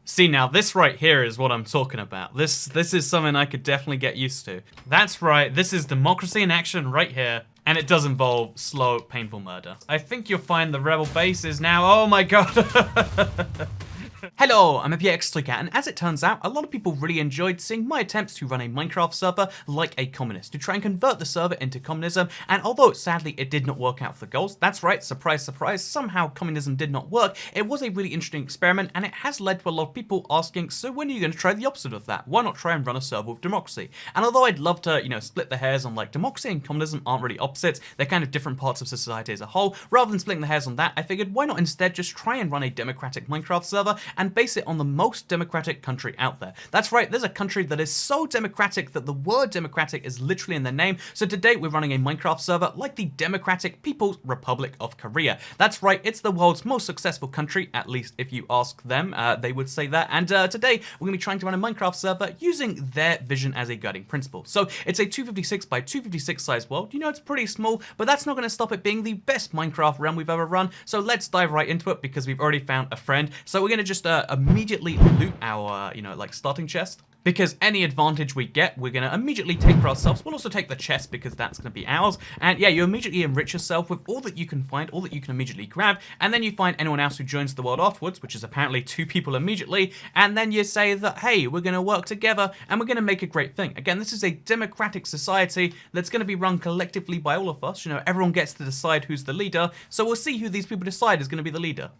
See, now this right here is what I'm talking about. This is something I could definitely get used to. That's right, this is democracy in action right here. And it does involve slow, painful murder. I think you'll find the rebel base is now, oh my god. Hello, I'm APXToyCat, and as it turns out, a lot of people really enjoyed seeing my attempts to run a Minecraft server like a communist, to try and convert the server into communism, and although sadly it did not work out for the goals, that's right, surprise surprise, somehow communism did not work, it was a really interesting experiment, and it has led to a lot of people asking, so when are you going to try the opposite of that? Why not try and run a server with democracy? And although I'd love to, split the hairs on like democracy and communism aren't really opposites, they're kind of different parts of society as a whole, rather than splitting the hairs on that, I figured why not instead just try and run a democratic Minecraft server and base it on the most democratic country out there. That's right, there's a country that is so democratic that the word democratic is literally in their name, so today we're running a Minecraft server like the Democratic People's Republic of Korea. That's right, it's the world's most successful country, at least if you ask them, they would say that, and today we're going to be trying to run a Minecraft server using their vision as a guiding principle. So it's a 256 by 256 size world, it's pretty small, but that's not going to stop it being the best Minecraft realm we've ever run, so let's dive right into it because we've already found a friend. So we're going to just immediately loot our, starting chest. Because any advantage we get, we're going to immediately take for ourselves. We'll also take the chest because that's going to be ours. And yeah, you immediately enrich yourself with all that you can find, all that you can immediately grab. And then you find anyone else who joins the world afterwards, which is apparently 2 people immediately. And then you say that, hey, we're going to work together and we're going to make a great thing. Again, this is a democratic society that's going to be run collectively by all of us. Everyone gets to decide who's the leader. So we'll see who these people decide is going to be the leader.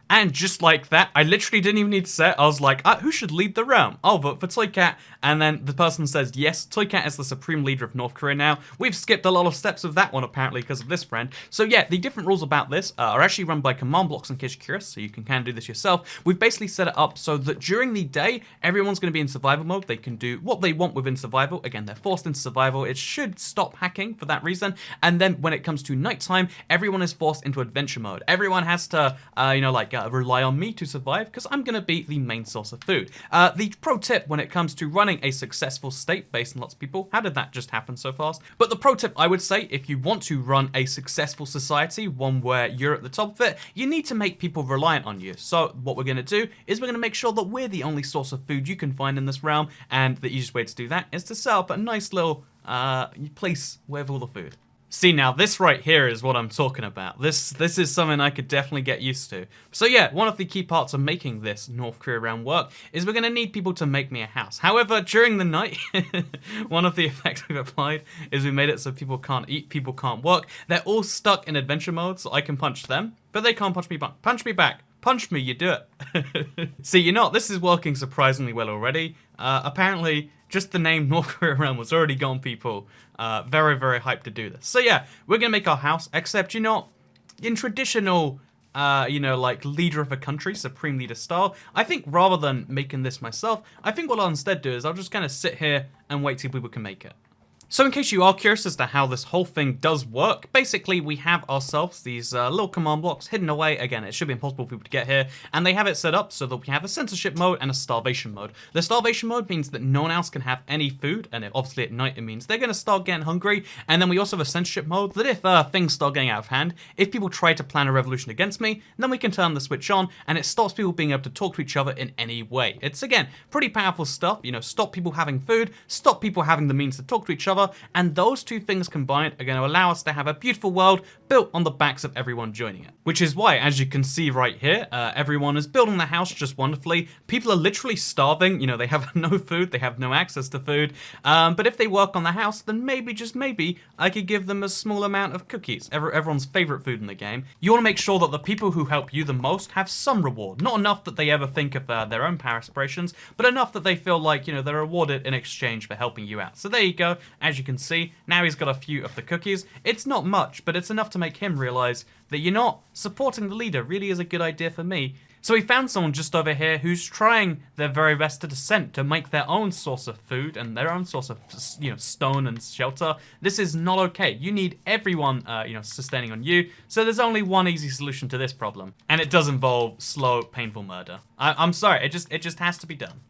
And just like that, I literally didn't even need to say it. I was like, who should lead the realm? I'll vote for ToyCat. And then the person says, yes, ToyCat is the supreme leader of North Korea now. We've skipped a lot of steps of that one, apparently, because of this friend. So yeah, the different rules about this are actually run by command blocks in case you're curious, so you can kind of do this yourself. We've basically set it up so that during the day, everyone's going to be in survival mode. They can do what they want within survival. Again, they're forced into survival. It should stop hacking for that reason. And then when it comes to nighttime, everyone is forced into adventure mode. Everyone has to, rely on me to survive because I'm going to be the main source of food. The pro tip when it comes to running a successful state based on lots of people, how did that just happen so fast? But the pro tip I would say, if you want to run a successful society, one where you're at the top of it, you need to make people reliant on you. So what we're going to do is we're going to make sure that we're the only source of food you can find in this realm, and the easiest way to do that is to set up a nice little place with all the food. See, now this right here is what I'm talking about. This is something I could definitely get used to. So yeah, one of the key parts of making this North Korea realm work is we're going to need people to make me a house. However, during the night, one of the effects we've applied is we made it so people can't eat, people can't work. They're all stuck in adventure mode, so I can punch them, but they can't punch me back. Punch me back. Punch me, you do it. See, this is working surprisingly well already. Apparently, just the name North Korea realm was already gone, people. Very, very hyped to do this. So yeah, we're gonna make our house, except, in traditional, leader of a country, supreme leader style, I think rather than making this myself, I think what I'll instead do is I'll just kind of sit here and wait till people can make it. So in case you are curious as to how this whole thing does work, basically we have ourselves these little command blocks hidden away. Again, it should be impossible for people to get here, and they have it set up so that we have a censorship mode and a starvation mode. The starvation mode means that no one else can have any food, and obviously at night it means they're going to start getting hungry, and then we also have a censorship mode that if things start getting out of hand, if people try to plan a revolution against me, then we can turn the switch on, and it stops people being able to talk to each other in any way. It's, again, pretty powerful stuff, stop people having food, stop people having the means to talk to each other, and those two things combined are going to allow us to have a beautiful world built on the backs of everyone joining it. Which is why, as you can see right here, everyone is building the house just wonderfully. People are literally starving, they have no food, they have no access to food, but if they work on the house, then maybe, just maybe, I could give them a small amount of cookies, everyone's favorite food in the game. You want to make sure that the people who help you the most have some reward, not enough that they ever think of their own power aspirations, but enough that they feel like, they're rewarded in exchange for helping you out. So there you go, as you can see, now he's got a few of the cookies. It's not much, but it's enough to make him realize that supporting the leader really is a good idea for me. So we found someone just over here who's trying their very best to dissent, to make their own source of food and their own source of, stone and shelter. This is not okay. You need everyone, sustaining on you. So there's only one easy solution to this problem, and it does involve slow, painful murder. I'm sorry. It just has to be done.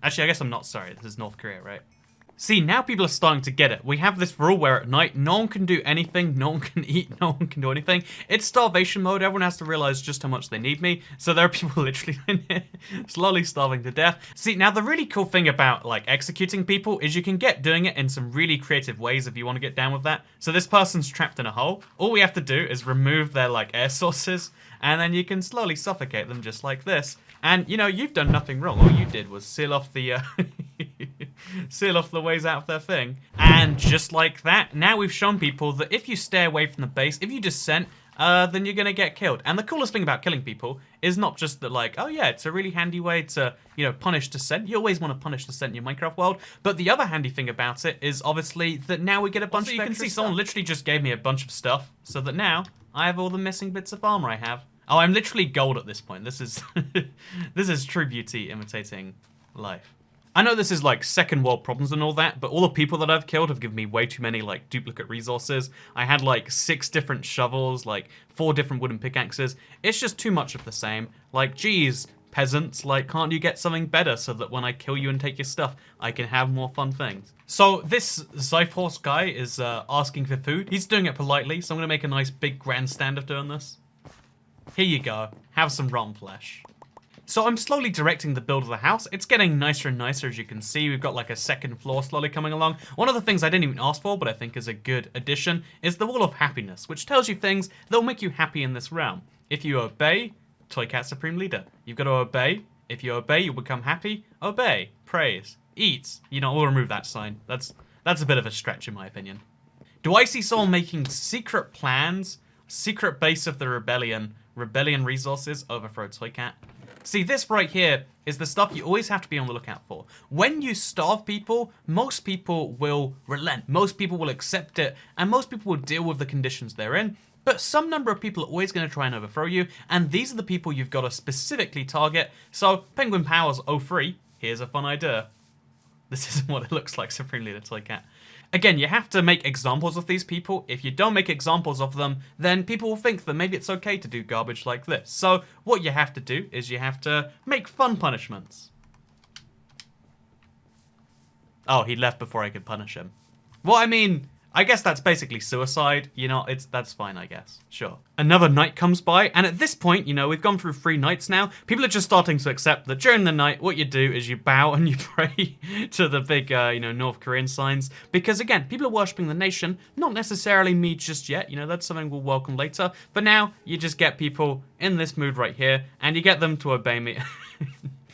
Actually, I guess I'm not sorry. This is North Korea, right? See, now people are starting to get it. We have this rule where at night, no one can do anything, no one can eat, no one can do anything. It's starvation mode. Everyone has to realize just how much they need me. So there are people literally in here slowly starving to death. See, now the really cool thing about like executing people is you can get doing it in some really creative ways if you want to get down with that. So this person's trapped in a hole. All we have to do is remove their like air sources, and then you can slowly suffocate them just like this. And, you know, you've done nothing wrong. All you did was seal off the seal off the ways out of their thing. And just like that, now we've shown people that if you stay away from the base, if you dissent, then you're going to get killed. And the coolest thing about killing people is not just that, like, oh yeah, it's a really handy way to, you know, punish dissent. You always want to punish dissent in your Minecraft world. But the other handy thing about it is obviously that now we get a bunch of extra stuff. You can see someone literally just gave me a bunch of stuff so that now I have all the missing bits of armor I have. Oh, I'm literally gold at this point. This is this is true beauty imitating life. I know this is like second world problems and all that, but all the people that I've killed have given me way too many like duplicate resources. I had like 6 different shovels, like 4 different wooden pickaxes. It's just too much of the same. Like, geez, peasants, like, can't you get something better so that when I kill you and take your stuff, I can have more fun things? So this Zyphorse guy is asking for food. He's doing it politely, so I'm gonna make a nice big grandstand of doing this. Here you go, have some rotten flesh. So I'm slowly directing the build of the house. It's getting nicer and nicer, as you can see. We've got like a second floor slowly coming along. One of the things I didn't even ask for, but I think is a good addition, is the Wall of Happiness, which tells you things that will make you happy in this realm. If you obey, Toy Cat Supreme Leader. You've got to obey. If you obey, you become happy. Obey, praise, eat. You know, we'll remove that sign. That's a bit of a stretch in my opinion. Do I see someone making secret plans, secret base of the rebellion resources, overthrow Toy Cat? See, this right here is the stuff you always have to be on the lookout for. When you starve people, most people will relent, most people will accept it, and most people will deal with the conditions they're in. But some number of people are always going to try and overthrow you, and these are the people you've got to specifically target. So, Penguin Powers 03, here's a fun idea. This isn't what it looks like, Supreme Leader Toy Cat. Again, you have to make examples of these people. If you don't make examples of them, then people will think that maybe it's okay to do garbage like this. So what you have to do is you have to make fun punishments. Oh, he left before I could punish him. Well, I mean, I guess that's basically suicide. You know, that's fine, I guess. Sure. Another night comes by, and at this point, you know, we've gone through 3 nights now. People are just starting to accept that during the night, what you do is you bow and you pray to the big, you know, North Korean signs. Because again, people are worshipping the nation, not necessarily me just yet. You know, that's something we'll welcome later. But now, you just get people in this mood right here, and you get them to obey me.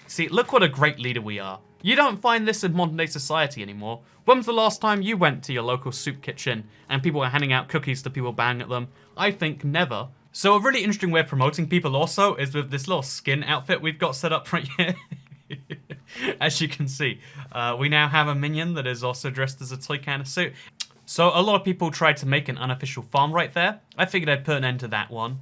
See, look what a great leader we are. You don't find this in modern day society anymore. When was the last time you went to your local soup kitchen and people were handing out cookies to people banging at them? I think never. So a really interesting way of promoting people also is with this little skin outfit we've got set up right here. As you can see, we now have a minion that is also dressed as a toy can of suit. So a lot of people tried to make an unofficial farm right there. I figured I'd put an end to that one.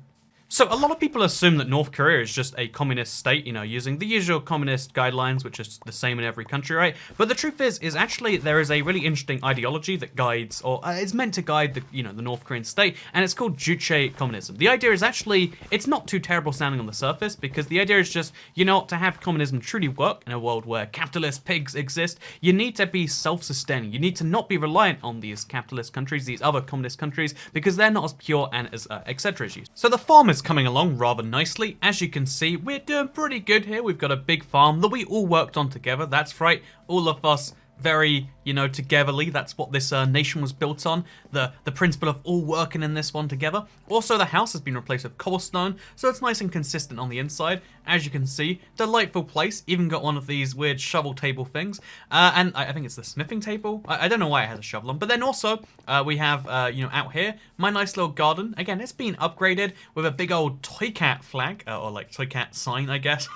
So a lot of people assume that North Korea is just a communist state, you know, using the usual communist guidelines, which is the same in every country, right? But the truth is actually there is a really interesting ideology that guides, or is meant to guide the, you know, the North Korean state, and it's called Juche communism. The idea is actually, it's not too terrible sounding on the surface, because the idea is just, you know, to have communism truly work in a world where capitalist pigs exist, you need to be self-sustaining. You need to not be reliant on these capitalist countries, these other communist countries, because they're not as pure and as etc. as you. So the farmers coming along rather nicely. As you can see, we're doing pretty good here. We've got a big farm that we all worked on together. That's right, all of us very, you know, togetherly. That's what this nation was built on. The principle of all working in this one together. Also, the house has been replaced with cobblestone, so it's nice and consistent on the inside. As you can see, delightful place. Even got one of these weird shovel table things. And I think it's the smithing table. I don't know why it has a shovel on. But then also, we have, you know, out here, my nice little garden. Again, it's been upgraded with a big old Toy Cat flag, or like Toy Cat sign, I guess.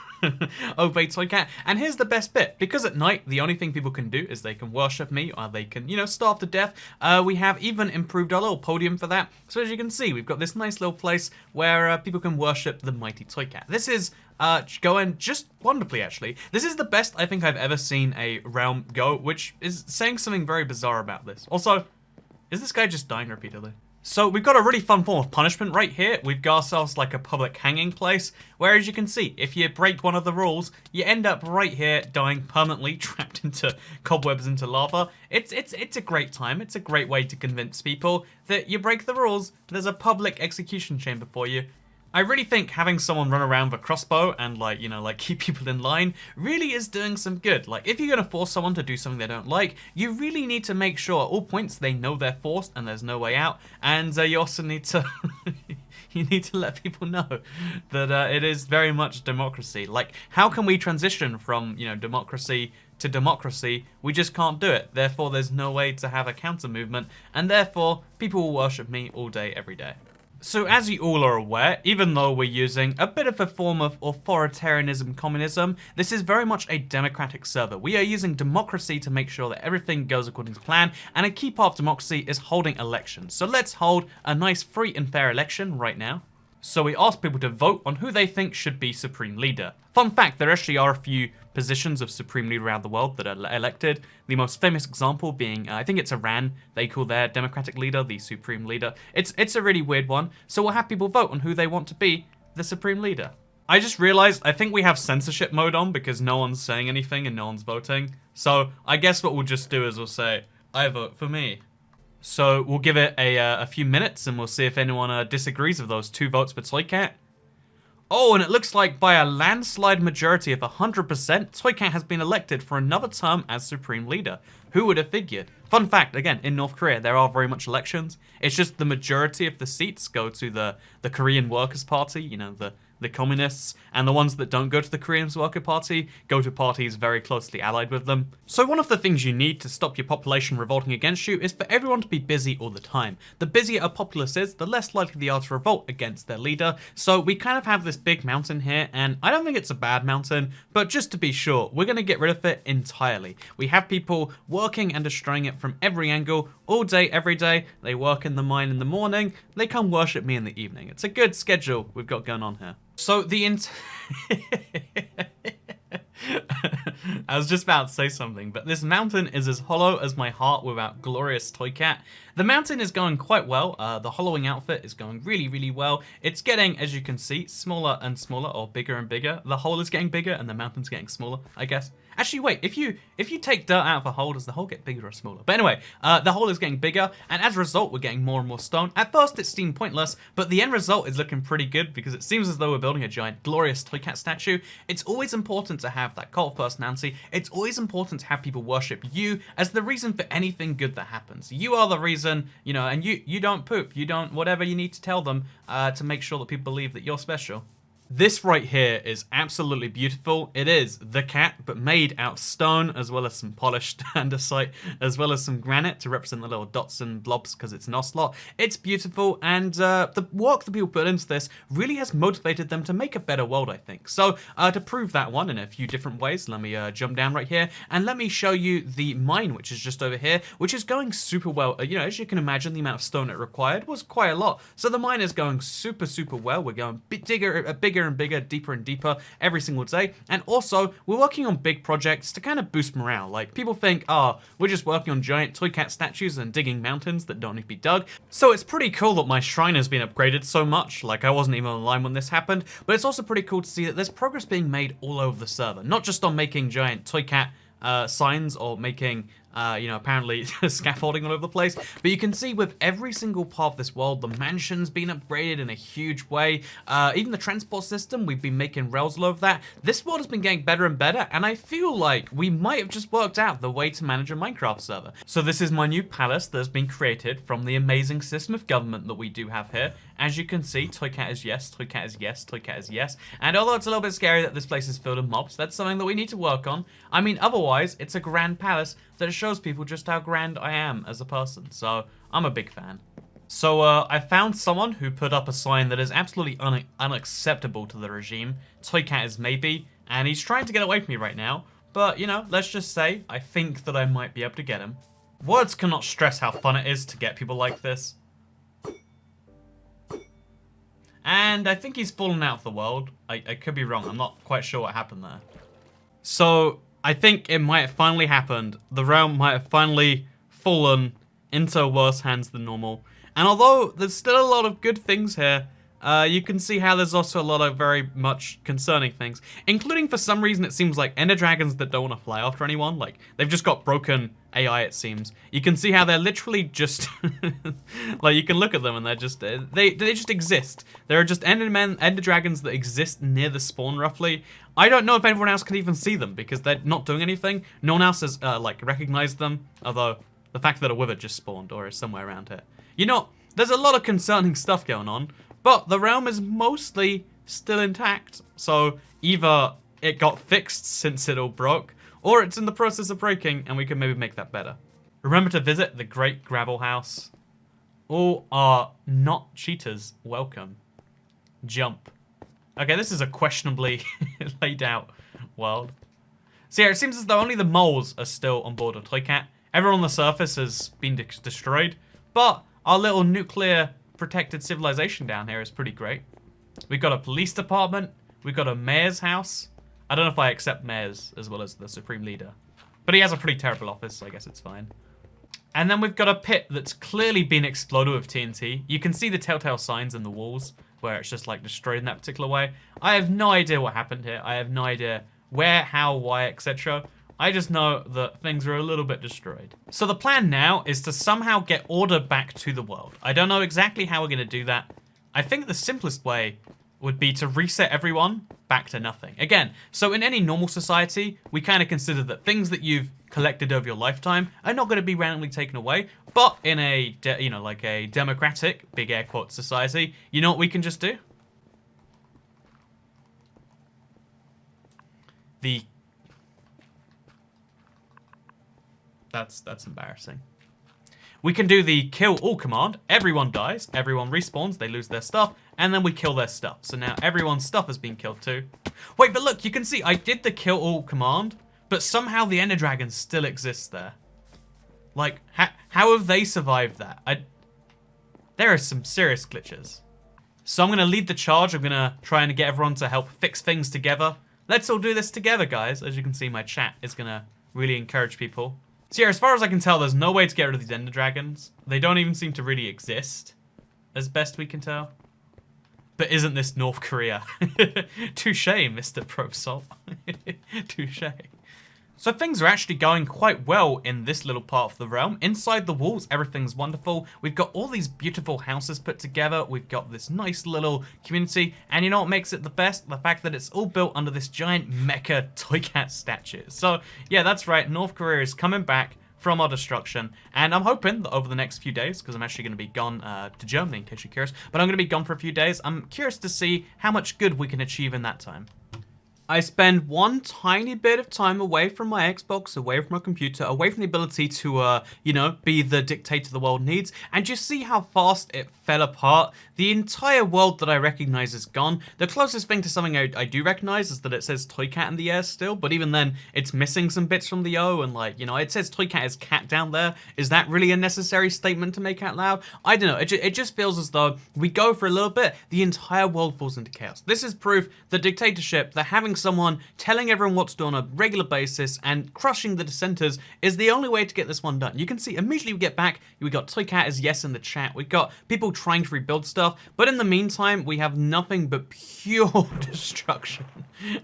Obey Toy Cat. And here's the best bit. Because at night, the only thing people can do is they can worship me, or they can, you know, starve to death. We have even improved our little podium for that. So as you can see, we've got this nice little place where people can worship the mighty Toy Cat. This is going just wonderfully, actually. This is the best I think I've ever seen a realm go, which is saying something very bizarre about this. Also, is this guy just dying repeatedly? So we've got a really fun form of punishment right here. We've got ourselves like a public hanging place, where as you can see, if you break one of the rules, you end up right here dying permanently trapped into cobwebs into lava. It's a great time. It's a great way to convince people that you break the rules. There's a public execution chamber for you. I really think having someone run around with a crossbow and like keep people in line really is doing some good. Like, if you're gonna force someone to do something they don't like, you really need to make sure at all points they know they're forced and there's no way out. And you also need to you need to let people know that it is very much democracy. Like, how can we transition from, democracy to democracy? We just can't do it. Therefore, there's no way to have a counter movement, and therefore people will worship me all day, every day. So as you all are aware, even though we're using a bit of a form of authoritarianism communism, this is very much a democratic server. We are using democracy to make sure that everything goes according to plan, and a key part of democracy is holding elections. So let's hold a nice free and fair election right now. So we ask people to vote on who they think should be Supreme Leader. Fun fact, there actually are a few positions of Supreme Leader around the world that are elected. The most famous example being, I think it's Iran. They call their democratic leader the Supreme Leader. It's a really weird one. So we'll have people vote on who they want to be the Supreme Leader. I just realized I think we have censorship mode on because no one's saying anything and no one's voting. So I guess what we'll just do is we'll say, I vote for me. So we'll give it a few minutes and we'll see if anyone disagrees with those 2 votes for Toycat. Oh, and it looks like by a landslide majority of 100%, Toycat has been elected for another term as Supreme Leader. Who would have figured? Fun fact, again, in North Korea, there are very much elections. It's just the majority of the seats go to the Korean Workers' Party, the communists, and the ones that don't go to the Korean Workers' Party go to parties very closely allied with them. So one of the things you need to stop your population revolting against you is for everyone to be busy all the time. The busier a populace is, the less likely they are to revolt against their leader. So we kind of have this big mountain here, and I don't think it's a bad mountain, but just to be sure, we're going to get rid of it entirely. We have people working and destroying it from every angle, all day, every day. They work in the mine in the morning, they come worship me in the evening. It's a good schedule we've got going on here. So I was just about to say something, but this mountain is as hollow as my heart without glorious Toycat. The mountain is going quite well. The hollowing outfit is going really, really well. It's getting, as you can see, smaller and smaller, or bigger and bigger. The hole is getting bigger and the mountain's getting smaller, I guess. Actually, wait, if you take dirt out of a hole, does the hole get bigger or smaller? But anyway, the hole is getting bigger, and as a result, we're getting more and more stone. At first, it seemed pointless, but the end result is looking pretty good because it seems as though we're building a giant, glorious Toycat statue. It's always important to have that cult of personality. It's always important to have people worship you as the reason for anything good that happens. You are the reason, and you don't poop. You don't, whatever you need to tell them to make sure that people believe that you're special. This right here is absolutely beautiful. It is the cat, but made out of stone, as well as some polished andesite, as well as some granite to represent the little dots and blobs because it's an ocelot. It's beautiful, and the work that people put into this really has motivated them to make a better world, I think. So to prove that one in a few different ways, let me jump down right here, and let me show you the mine, which is just over here, which is going super well. As you can imagine, the amount of stone it required was quite a lot. So the mine is going super, super well. We're going bigger and bigger, deeper and deeper every single day. And also, we're working on big projects to kind of boost morale. Like, people think, we're just working on giant Toycat statues and digging mountains that don't need to be dug. So it's pretty cool that my shrine has been upgraded so much. Like, I wasn't even online when this happened, but it's also pretty cool to see that there's progress being made all over the server. Not just on making giant Toycat signs or making apparently scaffolding all over the place. But you can see with every single part of this world, the mansion's been upgraded in a huge way. Even the transport system, we've been making rails all over that. This world has been getting better and better, and I feel like we might have just worked out the way to manage a Minecraft server. So this is my new palace that has been created from the amazing system of government that we do have here. As you can see, Toycat is yes, Toycat is yes, Toycat is yes. And although it's a little bit scary that this place is filled with mobs, that's something that we need to work on. I mean, otherwise, it's a grand palace that shows people just how grand I am as a person. So I'm a big fan. So I found someone who put up a sign that is absolutely unacceptable to the regime. Toycat is maybe, and he's trying to get away from me right now. But, let's just say, I think that I might be able to get him. Words cannot stress how fun it is to get people like this. And I think he's fallen out of the world. I could be wrong. I'm not quite sure what happened there. So I think it might have finally happened. The realm might have finally fallen into worse hands than normal. And although there's still a lot of good things here, you can see how there's also a lot of very much concerning things, including for some reason it seems like ender dragons that don't want to fly after anyone. Like, they've just got broken AI, it seems. You can see how they're literally just like, you can look at them and they're just they just exist. There are just ender dragons that exist near the spawn roughly. I don't know if anyone else can even see them because they're not doing anything. No one else has like recognized them, although the fact that a wither just spawned or is somewhere around here. You know, there's a lot of concerning stuff going on, but the realm is mostly still intact. So either it got fixed since it all broke, or it's in the process of breaking and we can maybe make that better. Remember to visit the Great Gravel House. All are not cheaters welcome. Jump. Okay, this is a questionably laid out world. So yeah, it seems as though only the moles are still on board with Toycat. Everyone on the surface has been destroyed, but our little nuclear protected civilization down here is pretty great. We've got a police department. We've got a mayor's house. I don't know if I accept mayors as well as the supreme leader, but he has a pretty terrible office, so I guess it's fine. And then we've got a pit that's clearly been exploded with TNT. You can see the telltale signs in the walls where it's just like destroyed in that particular way. I have no idea what happened here. I have no idea where, how, why, etc. I just know that things are a little bit destroyed. So the plan now is to somehow get order back to the world. I don't know exactly how we're going to do that. I think the simplest way would be to reset everyone back to nothing. Again, so in any normal society, we kind of consider that things that you've collected over your lifetime are not going to be randomly taken away. But in a, like a democratic, big air quote society, you know what we can just do? That's embarrassing. We can do the kill all command. Everyone dies, everyone respawns, they lose their stuff, and then we kill their stuff. So now everyone's stuff has been killed too. Wait, but look, you can see I did the kill all command, but somehow the ender dragon still exists there. Like, how have they survived that? There are some serious glitches. So I'm going to lead the charge. I'm going to try and get everyone to help fix things together. Let's all do this together, guys. As you can see, my chat is going to really encourage people. So yeah, as far as I can tell, there's no way to get rid of these ender dragons. They don't even seem to really exist, as best we can tell. But isn't this North Korea? Touche, Mr. Prosalt. Touche. So things are actually going quite well in this little part of the realm. Inside the walls, everything's wonderful. We've got all these beautiful houses put together. We've got this nice little community. And you know what makes it the best? The fact that it's all built under this giant mecha Toycat statue. So yeah, that's right. North Korea is coming back from our destruction. And I'm hoping that over the next few days, because I'm actually going to be gone to Germany in case you're curious, but I'm going to be gone for a few days. I'm curious to see how much good we can achieve in that time. I spend one tiny bit of time away from my Xbox, away from my computer, away from the ability to, be the dictator the world needs, and just see how fast it fell apart. The entire world that I recognize is gone. The closest thing to something I do recognize is that it says Toycat in the air still, but even then, it's missing some bits from the O, and it says Toycat is cat down there. Is that really a necessary statement to make out loud? I don't know. It just feels as though we go for a little bit, the entire world falls into chaos. This is proof that dictatorship, that having someone telling everyone what to do on a regular basis and crushing the dissenters is the only way to get this one done. You can see immediately we get back, we got Toycat as yes in the chat, we got people trying to rebuild stuff, but in the meantime we have nothing but pure destruction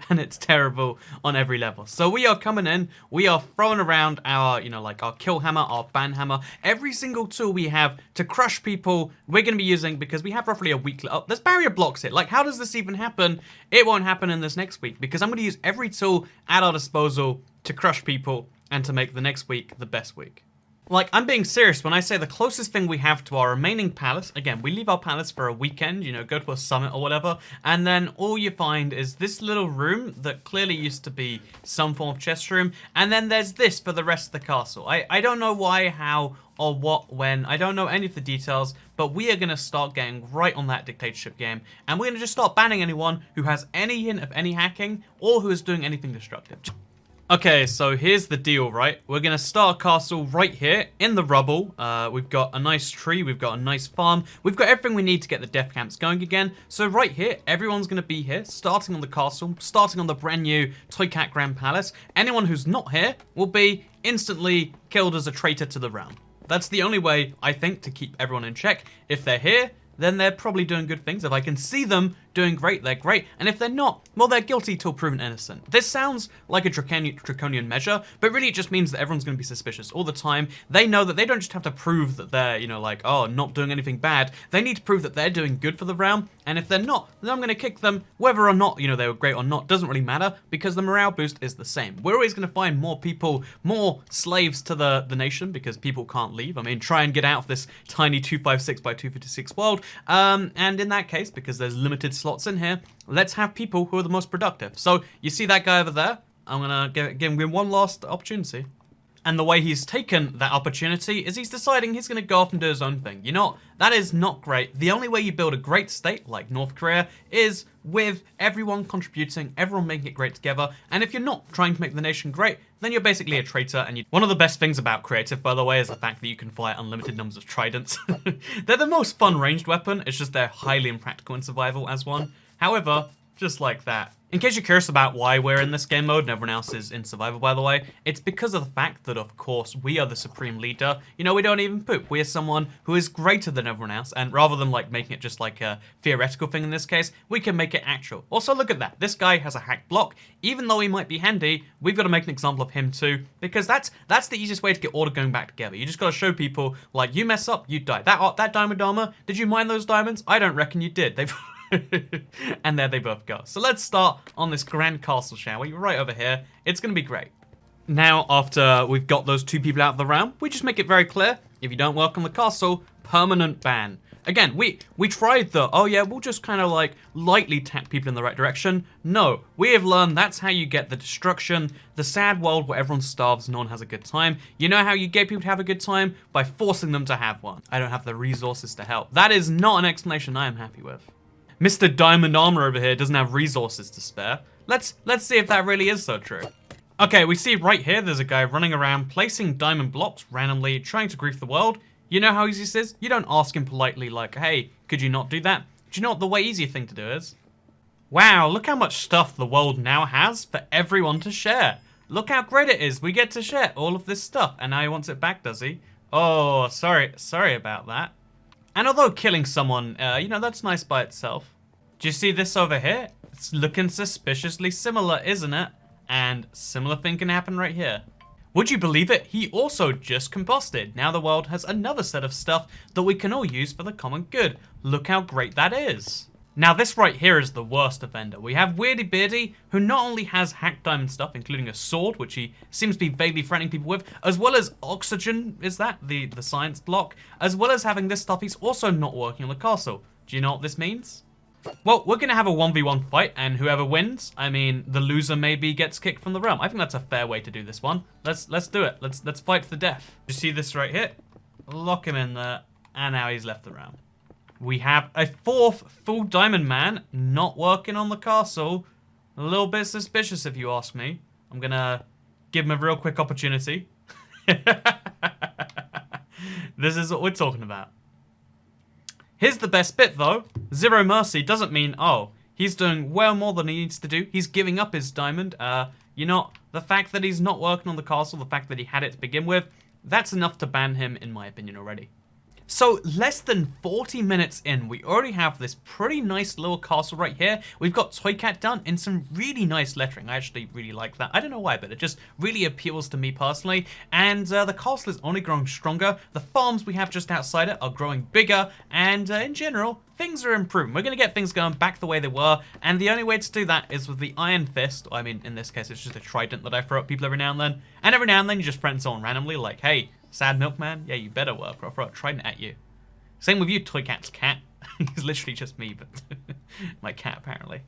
and it's terrible on every level. So we are coming in, we are throwing around our, our kill hammer, our ban hammer, every single tool we have to crush people we're going to be using because we have roughly a week. Oh, there's barrier blocks here. Like, how does this even happen? It won't happen in this next week because I'm going to use every tool at our disposal to crush people and to make the next week the best week. Like, I'm being serious when I say the closest thing we have to our remaining palace, again, we leave our palace for a weekend, go to a summit or whatever, and then all you find is this little room that clearly used to be some form of chest room, and then there's this for the rest of the castle. I don't know why, how, or what, when, I don't know any of the details, but we are going to start getting right on that dictatorship game, and we're going to just start banning anyone who has any hint of any hacking, or who is doing anything destructive. Okay, so here's the deal, right? We're going to start a castle right here in the rubble. We've got a nice tree. We've got a nice farm. We've got everything we need to get the death camps going again. So right here, everyone's going to be here, starting on the castle, starting on the brand new Toycat Grand Palace. Anyone who's not here will be instantly killed as a traitor to the realm. That's the only way, I think, to keep everyone in check. If they're here, then they're probably doing good things. If I can see them doing great, they're great. And if they're not, well, they're guilty till proven innocent. This sounds like a draconian measure, but really it just means that everyone's going to be suspicious all the time. They know that they don't just have to prove that they're, you know, like, oh, not doing anything bad. They need to prove that they're doing good for the realm. And if they're not, then I'm going to kick them. Whether or not, you know, they were great or not doesn't really matter, because the morale boost is the same. We're always going to find more people, more slaves to the nation, because people can't leave. I mean, try and get out of this tiny 256 by 256 world. And in that case, because there's limited slots in here, let's have people who are the most productive. So you see that guy over there? I'm going to give him one last opportunity. And the way he's taken that opportunity is he's deciding he's going to go off and do his own thing. You know, that is not great. The only way you build a great state like North Korea is with everyone contributing, everyone making it great together. And if you're not trying to make the nation great, then you're basically a traitor. And one of the best things about creative, by the way, is the fact that you can fire unlimited numbers of tridents. They're the most fun ranged weapon. It's just they're highly impractical in survival as one. However, just like that. In case you're curious about why we're in this game mode and everyone else is in survival, by the way, it's because of the fact that, of course, we are the supreme leader. You know, we don't even poop. We are someone who is greater than everyone else, and rather than, like, making it just like a theoretical thing in this case, we can make it actual. Also, look at that. This guy has a hacked block. Even though he might be handy, we've got to make an example of him too, because that's the easiest way to get order going back together. You just got to show people, like, you mess up, you die. That diamond armor, did you mine those diamonds? I don't reckon you did. They've... And there they both go. So let's start on this grand castle, shall we? Right over here. It's going to be great. Now, after we've got those two people out of the realm, we just make it very clear. If you don't work on the castle, permanent ban. Again, we tried the, oh yeah, we'll just kind of like lightly tap people in the right direction. No, we have learned that's how you get the destruction, the sad world where everyone starves, no one has a good time. You know how you get people to have a good time? By forcing them to have one. I don't have the resources to help. That is not an explanation I am happy with. Mr. Diamond Armor over here doesn't have resources to spare. Let's see if that really is so true. Okay, we see right here there's a guy running around placing diamond blocks randomly, trying to grief the world. You know how easy this is? You don't ask him politely like, hey, could you not do that? Do you know what the way easier thing to do is? Wow, look how much stuff the world now has for everyone to share. Look how great it is. We get to share all of this stuff. And now he wants it back, does he? Oh, sorry about that. And although killing someone, you know, that's nice by itself. Do you see this over here? It's looking suspiciously similar, isn't it? And similar thing can happen right here. Would you believe it? He also just combusted. Now the world has another set of stuff that we can all use for the common good. Look how great that is. Now this right here is the worst offender. We have Weirdy Beardy, who not only has hacked diamond stuff, including a sword, which he seems to be vaguely threatening people with, as well as oxygen, is that? The science block, as well as having this stuff, he's also not working on the castle. Do you know what this means? Well, we're going to have a 1v1 fight, and whoever wins, I mean, the loser maybe gets kicked from the realm. I think that's a fair way to do this one. Let's do it. Let's fight to the death. You see this right here? Lock him in there, and now he's left the realm. We have a fourth full diamond man not working on the castle. A little bit suspicious if you ask me. I'm gonna give him a real quick opportunity. This is what we're talking about. Here's the best bit though. Zero mercy doesn't mean, oh, he's doing well more than he needs to do. He's giving up his diamond. You know, the fact that he's not working on the castle, the fact that he had it to begin with, that's enough to ban him in my opinion already. So less than 40 minutes in, we already have this pretty nice little castle right here. We've got Toy Cat done in some really nice lettering. I actually really like that. I don't know why, but it just really appeals to me personally. And the castle is only growing stronger. The farms we have just outside it are growing bigger. And in general, things are improving. We're going to get things going back the way they were. And the only way to do that is with the Iron Fist. I mean, in this case, it's just a trident that I throw at people every now and then. And every now and then you just threaten someone randomly like, hey, sad milkman? Yeah, you better work, or I'll throw a trident at you. Same with you, Toy Cat's cat. He's literally just me, but my cat, apparently.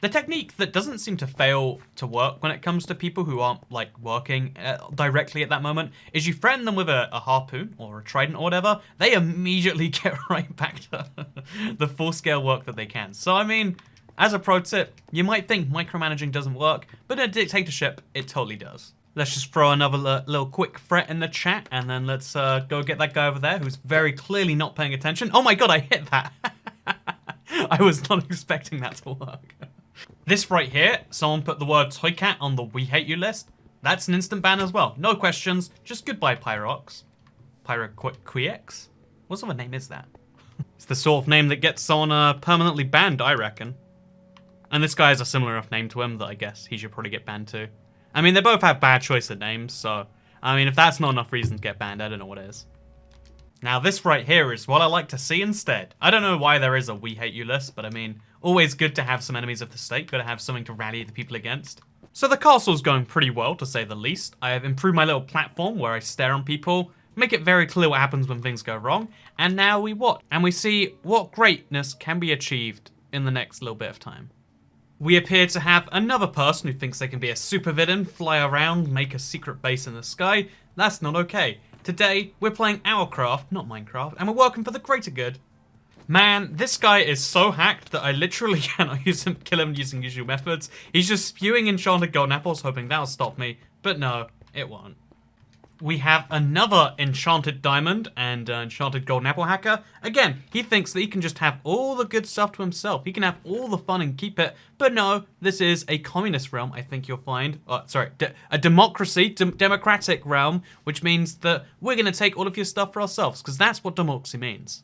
The technique that doesn't seem to fail to work when it comes to people who aren't, like, working directly at that moment is you threaten them with a harpoon or a trident or whatever, they immediately get right back to the full-scale work that they can. So, I mean, as a pro tip, you might think micromanaging doesn't work, but in a dictatorship, it totally does. Let's just throw another little quick threat in the chat, and then let's go get that guy over there who's very clearly not paying attention. Oh my god, I hit that! I was not expecting that to work. This right here, someone put the word Toy Cat on the We Hate You list. That's an instant ban as well. No questions, just goodbye Pyrox. Pyroquex? What sort of name is that? It's the sort of name that gets someone permanently banned, I reckon. And this guy has a similar enough name to him that I guess he should probably get banned too. I mean, they both have bad choice of names, so... I mean, if that's not enough reason to get banned, I don't know what is. Now, this right here is what I like to see instead. I don't know why there is a We Hate You list, but I mean, always good to have some enemies of the state, good to have something to rally the people against. So the castle's going pretty well, to say the least. I have improved my little platform where I stare on people, make it very clear what happens when things go wrong, and now we watch. And we see what greatness can be achieved in the next little bit of time. We appear to have another person who thinks they can be a supervillain, fly around, make a secret base in the sky. That's not okay. Today, we're playing our craft, not Minecraft, and we're working for the greater good. Man, this guy is so hacked that I literally cannot kill him using usual methods. He's just spewing enchanted golden apples, hoping that'll stop me, but no, it won't. We have another enchanted diamond and enchanted golden apple hacker. Again, he thinks that he can just have all the good stuff to himself. He can have all the fun and keep it. But no, this is a communist realm, I think you'll find. A democracy, democratic realm, which means that we're going to take all of your stuff for ourselves, because that's what democracy means.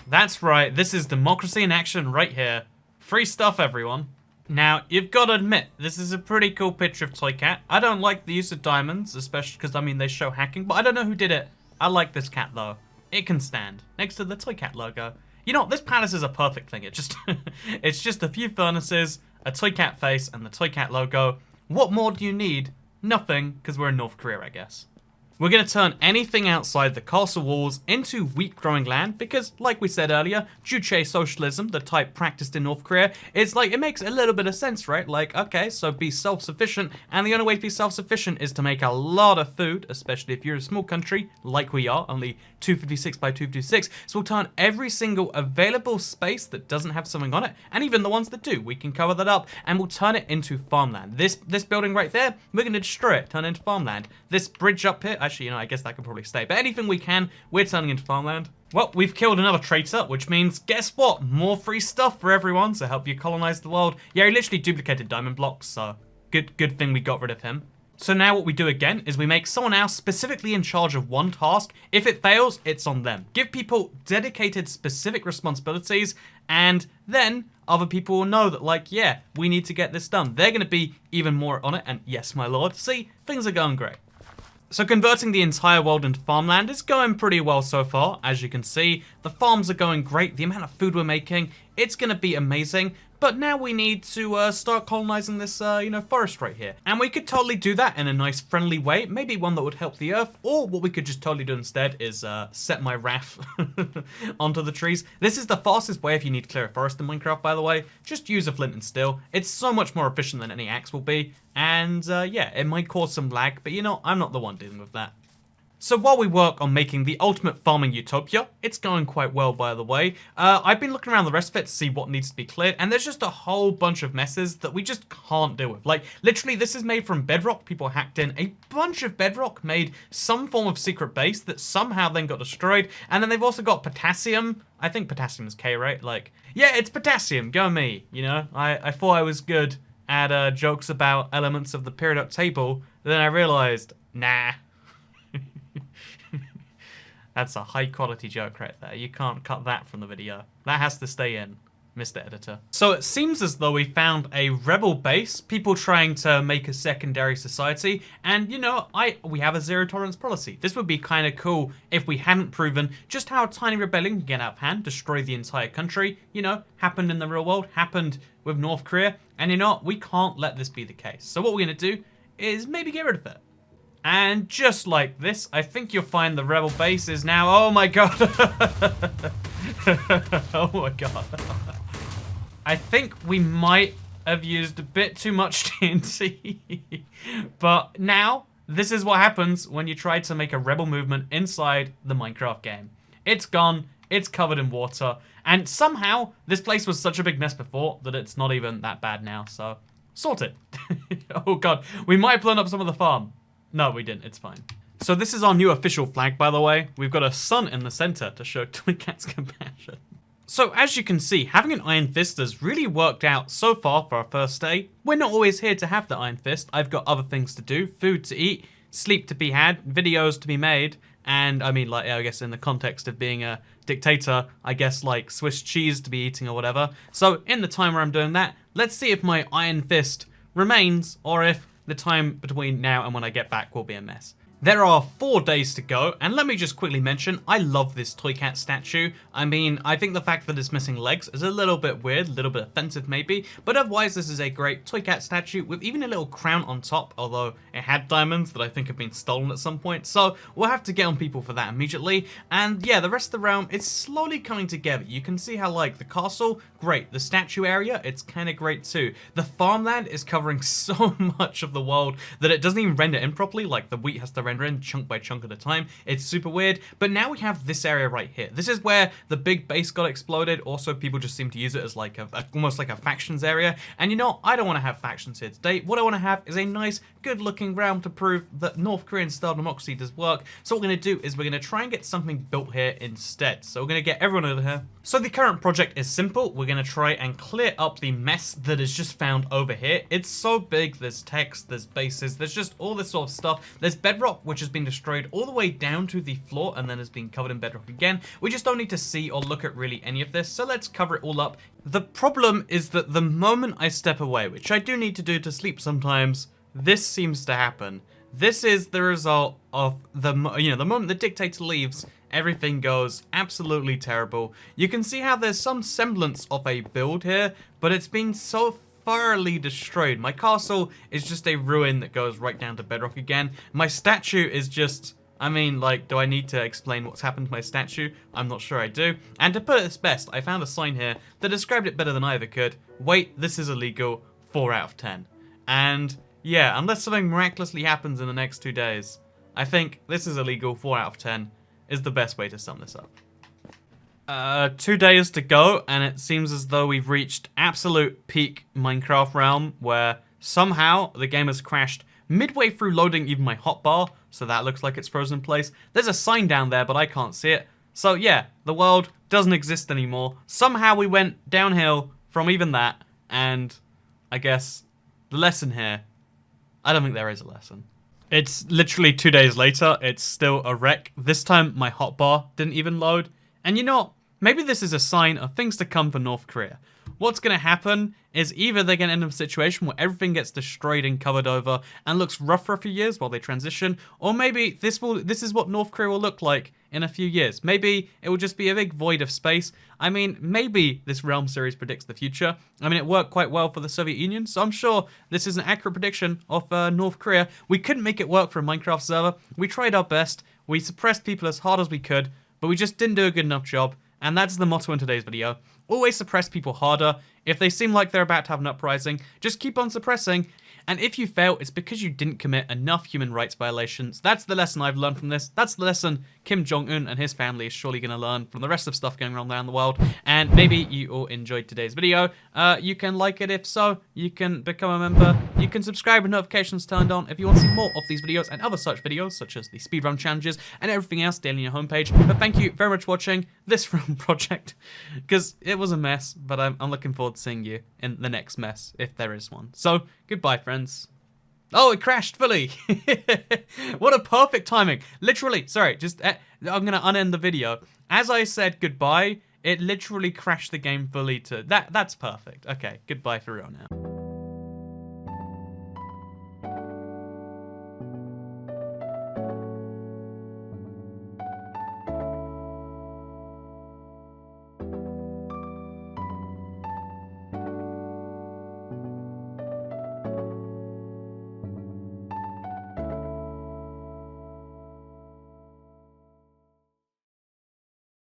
That's right, this is democracy in action right here. Free stuff, everyone. Now, you've got to admit, this is a pretty cool picture of Toy Cat. I don't like the use of diamonds, especially because, I mean, they show hacking, but I don't know who did it. I like this cat, though. It can stand next to the Toy Cat logo. You know, this palace is a perfect thing. It's just a few furnaces, a Toy Cat face, and the Toy Cat logo. What more do you need? Nothing, because we're in North Korea, I guess. We're going to turn anything outside the castle walls into wheat-growing land because, like we said earlier, Juche socialism, the type practiced in North Korea, it's like, it makes a little bit of sense, right? Like, okay, so be self-sufficient, and the only way to be self-sufficient is to make a lot of food, especially if you're a small country, like we are, only 256 by 256, so we'll turn every single available space that doesn't have something on it, and even the ones that do, we can cover that up, and we'll turn it into farmland. This building right there, we're going to destroy it, turn it into farmland. This bridge up here, actually, you know, I guess that could probably stay. But anything we can, we're turning into farmland. Well, we've killed another traitor, which means, guess what? More free stuff for everyone to help you colonize the world. Yeah, he literally duplicated diamond blocks, so good thing we got rid of him. So now what we do again is we make someone else specifically in charge of one task. If it fails, it's on them. Give people dedicated specific responsibilities, and then other people will know that, like, yeah, we need to get this done. They're going to be even more on it, and yes, my lord, see, things are going great. So converting the entire world into farmland is going pretty well so far. As you can see, the farms are going great. The amount of food we're making, it's going to be amazing. But now we need to start colonizing this, forest right here. And we could totally do that in a nice, friendly way. Maybe one that would help the earth. Or what we could just totally do instead is set my wrath onto the trees. This is the fastest way if you need to clear a forest in Minecraft, by the way. Just use a flint and steel. It's so much more efficient than any axe will be. And yeah, it might cause some lag, but you know, I'm not the one dealing with that. So while we work on making the ultimate farming utopia, it's going quite well, by the way. I've been looking around the rest of it to see what needs to be cleared, and there's just a whole bunch of messes that we just can't deal with. Like, literally, this is made from bedrock. People hacked in a bunch of bedrock, made some form of secret base that somehow then got destroyed, and then they've also got potassium. I think potassium is K, right? Like, yeah, it's potassium. Go me, you know? I thought I was good at jokes about elements of the periodic table, then I realized, nah. That's a high quality joke right there. You can't cut that from the video. That has to stay in, Mr. Editor. So it seems as though we found a rebel base, people trying to make a secondary society, and you know, we have a zero tolerance policy. This would be kind of cool if we hadn't proven just how a tiny rebellion can get out of hand, destroy the entire country, you know, happened in the real world, happened with North Korea, and you know, we can't let this be the case. So what we're gonna do is maybe get rid of it. And just like this, I think you'll find the rebel base is now... Oh my god. Oh my god. I think we might have used a bit too much TNT. But now, this is what happens when you try to make a rebel movement inside the Minecraft game. It's gone, it's covered in water, and somehow this place was such a big mess before that it's not even that bad now, so sorted. Oh god, we might have blown up some of the farm. No, we didn't. It's fine. So this is our new official flag, by the way. We've got a sun in the center to show Toy Cat's compassion. So as you can see, having an Iron Fist has really worked out so far for our first day. We're not always here to have the Iron Fist. I've got other things to do, food to eat, sleep to be had, videos to be made, and I mean, like, I guess in the context of being a dictator, I guess like Swiss cheese to be eating or whatever. So in the time where I'm doing that, let's see if my iron fist remains or if the time between now and when I get back will be a mess. There are 4 days to go, and let me just quickly mention, I love this toy cat statue. I mean, I think the fact that it's missing legs is a little bit weird, a little bit offensive maybe, but otherwise this is a great toy cat statue with even a little crown on top, although it had diamonds that I think have been stolen at some point, so we'll have to get on people for that immediately. And yeah, the rest of the realm is slowly coming together. You can see how, like, the castle, great. The statue area, it's kind of great too. The farmland is covering so much of the world that it doesn't even render in properly, like the wheat has to render in chunk by chunk at a time. It's super weird, but now we have this area right here. This is where the big base got exploded. Also, people just seem to use it as like almost like a factions area. And you know, I don't want to have factions here today. What I want to have is a nice, good-looking realm to prove that North Korean style democracy does work. So what we're going to do is we're going to try and get something built here instead. So we're going to get everyone over here. So the current project is simple. We're going to try and clear up the mess that is just found over here. It's so big. There's text, there's bases, there's just all this sort of stuff. There's bedrock, which has been destroyed all the way down to the floor and then has been covered in bedrock again. We just don't need to see or look at really any of this, so let's cover it all up. The problem is that the moment I step away, which I do need to do to sleep sometimes, this seems to happen. This is the result of the moment the dictator leaves, everything goes absolutely terrible. You can see how there's some semblance of a build here, but it's been so thoroughly destroyed. My castle is just a ruin that goes right down to bedrock again. My statue is just, I mean, like, do I need to explain what's happened to my statue? I'm not sure I do. And to put it best, I found a sign here that described it better than I ever could. Wait, this is illegal, 4 out of 10. And yeah, unless something miraculously happens in the next 2 days, I think this is illegal, 4 out of 10 is the best way to sum this up. 2 days to go, and it seems as though we've reached absolute peak Minecraft realm, where somehow the game has crashed midway through loading even my hotbar, so that looks like it's frozen in place. There's a sign down there, but I can't see it. So yeah, the world doesn't exist anymore. Somehow we went downhill from even that, and I guess the lesson here, I don't think there is a lesson. It's literally 2 days later, it's still a wreck. This time my hotbar didn't even load. And you know, maybe this is a sign of things to come for North Korea. What's going to happen is either they're going to end up in a situation where everything gets destroyed and covered over and looks rough for a few years while they transition, or maybe this is what North Korea will look like in a few years. Maybe it will just be a big void of space. I mean, maybe this Realm series predicts the future. I mean, it worked quite well for the Soviet Union, so I'm sure this is an accurate prediction of North Korea. We couldn't make it work for a Minecraft server. We tried our best. We suppressed people as hard as we could, but we just didn't do a good enough job, and that's the motto in today's video. Always suppress people harder. If they seem like they're about to have an uprising, just keep on suppressing. And if you fail, it's because you didn't commit enough human rights violations. That's the lesson I've learned from this. That's the lesson Kim Jong-un and his family is surely going to learn from the rest of stuff going on around the world. And maybe you all enjoyed today's video. You can like it if so. You can become a member. You can subscribe with notifications turned on if you want to see more of these videos and other such videos, such as the speedrun challenges and everything else daily on your homepage. But thank you very much for watching this Realm project, because it was a mess, but I'm looking forward to seeing you in the next mess, if there is one. So, goodbye, friends. Oh, it crashed fully. What a perfect timing. Literally, sorry, I'm going to unend the video. As I said goodbye, it literally crashed the game fully to... That's perfect. Okay, goodbye for real now.